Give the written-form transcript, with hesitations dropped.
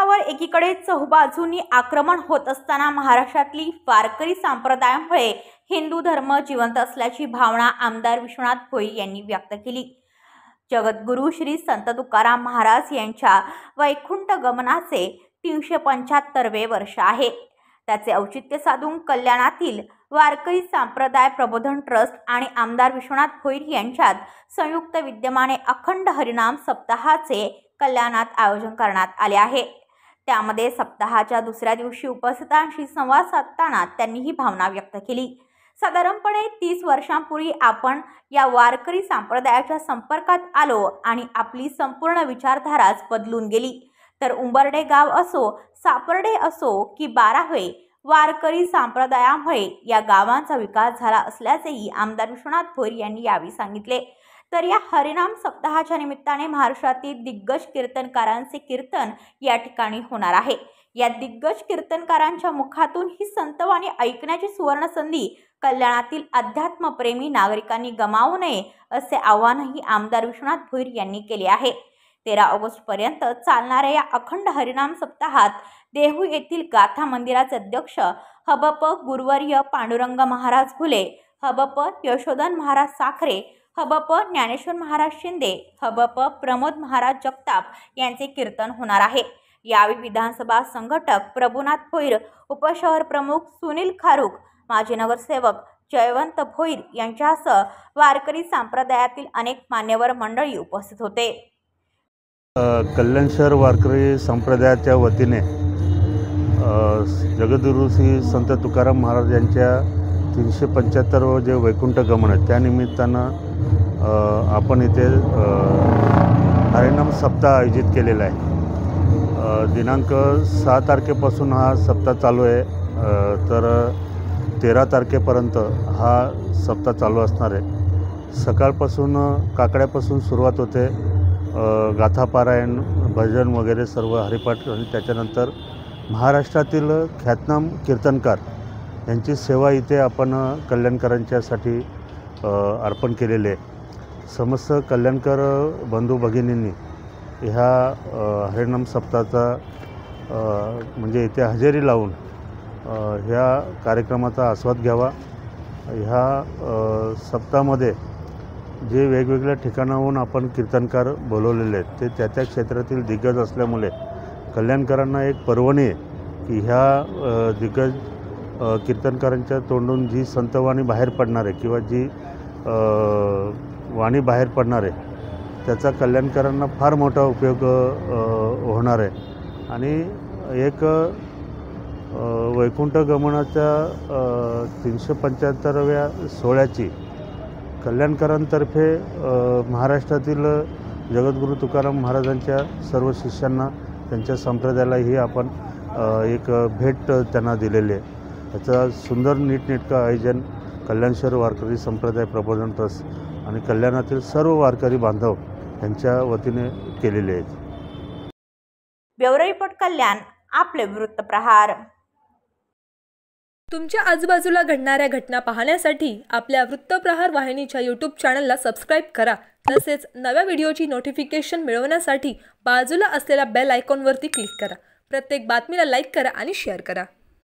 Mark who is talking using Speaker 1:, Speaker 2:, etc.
Speaker 1: महाराष्ट्रावर एकीकडे चहूबाजूंनी आक्रमण होत असताना महाराष्ट्रातली वारकरी संप्रदायामुळे हिंदू धर्म जिवंत असल्याची भावना आमदार विश्वनाथ भोईर यांनी व्यक्त केली। जगद्गुरू श्री संत तुकाराम महाराज यांच्या वैकुंठ गमनाचे 375वे वर्ष आहे। त्याचे औचित्य साधून कल्याणातील वारकरी संप्रदाय प्रबोधन ट्रस्ट आणि आमदार विश्वनाथ भोईर यांच्यात संयुक्त विद्यमाने अखंड हरिनाम सप्ताहाचे कल्याणात आयोजन करण्यात आले आहे। त्यामध्ये सप्ताहाच्या दुसऱ्या दिवशी उपस्थितांशी संवाद साधताना त्यांनी ही भावना व्यक्त केली। साधारणपणे 30 वर्षांपूर्वी आपण या वारकरी संप्रदायाच्या संपर्कात आलो आणि आपली संपूर्ण विचारधाराच बदलून गेली। तर उंबर्डे गाव असो, सापर्डे असो की बारावे, वारकरी संप्रदायामुळे या गावांचा विकास झाला असल्याचेही आमदार विश्वनाथ भोईर यांनी यावेळी सांगितले। तर या हरिनाम सप्ताहाच्या निमित्ताने महाराष्ट्रातील दिग्गज कीर्तनकारांचे कीर्तन या ठिकाणी होणार आहे। या दिग्गज कीर्तनकारांच्या मुखातून ही संतवाणी ऐकण्याची सुवर्ण संधी कल्याणातील अध्यात्मप्रेमी नागरिकांनी गमावू नये असे आवाहनही आमदार विश्वनाथ भोईर यांनी केले आहे। 13 ऑगस्ट पर्यंत चालणाऱ्या या अखंड हरिनाम सप्ताहात देहू येथील गाथा मंदिराचे अध्यक्ष हबप गुरुवर्य पांडुरंग महाराज घुले, हबप यशोधन महाराज साखरे, हबप ज्ञानेश्वर महाराज शिंदे, हबप प्रमोद महाराज जगताप यांचे कीर्तन होणार आहे। यावेळी विधानसभा संघटक प्रभुनाथ भोईर, उपशहर प्रमुख सुनील खारुक, माजी नगरसेवक जयवंत भोईर यांच्यासह वारकरी संप्रदायातील अनेक मान्यवर मंडळी उपस्थित होते।
Speaker 2: कल्याण शहर वारकरी संप्रदायाच्या वतीने जगद्गुरू श्री संत तुकाराम महाराज यांच्या 375वे जे वैकुंठ गमन आहे त्यानिमित्तानं आपण इथे हरिनाम सप्ताह आयोजित केलेला आहे। दिनांक 6 तारखेपासून हा सप्ताह चालू आहे, तर 13 तारखेपर्यंत हा सप्ताह चालू असणार आहे। सकाळपासून काकड्यापासून सुरुवात होते, गाथापारायण, भजन वगैरे सर्व हरिपाठ, आणि त्याच्यानंतर महाराष्ट्रातील ख्यातनाम कीर्तनकार यांची सेवा इथे आपण कल्याणकरांच्यासाठी अर्पण केलेले आहे। समस्त कल्याणकर बंधू भगिनींनी ह्या हरिनाम सप्ताहाचा म्हणजे इथे हजेरी लावून ह्या कार्यक्रमाचा आस्वाद घ्यावा। ह्या सप्ताहामध्ये जे वेगवेगळ्या ठिकाणाहून आपण कीर्तनकार बोलवलेले आहेत ते त्या क्षेत्रातील दिग्गज असल्यामुळे कल्याणकरांना एक पर्वणी आहे की ह्या दिग्गज कीर्तनकारांच्या तोंडून जी संतवाणी बाहेर पडणार आहे किंवा जी वाणी बाहेर पडणार आहे त्याचा कल्याणकरांना फार मोठा उपयोग होणार आहे। आणि एक वैकुंठ गमनाच्या 375व्या सोहळ्याची कल्याणकरांतर्फे महाराष्ट्रातील जगद्गुरू तुकाराम महाराजांच्या सर्व शिष्यांना, त्यांच्या संप्रदायालाही आपण एक भेट त्यांना दिलेली आहे। याचा सुंदर नीटनेटकं आयोजन कल्याण शहर वारकरी संप्रदाय प्रबोधन ट्रस्ट आणि कल्याणातील सर्व वारकरी बांधव यांच्या वतीने केलेले आहेत।
Speaker 1: ब्युरो रिपोर्ट कल्याण, आपले वृत्तप्रहार।
Speaker 3: तुमच्या आजूबाजूला घडणाऱ्या घटना पाहण्यासाठी आपल्या वृत्तप्रहार वाहिनीच्या YouTube चॅनलला सबस्क्राईब करा। तसेच नव्या व्हिडिओची नोटिफिकेशन मिळवण्यासाठी बाजूला असलेल्या बेल आयकॉनवरती क्लिक करा। प्रत्येक बातमीला लाईक करा आणि शेअर करा।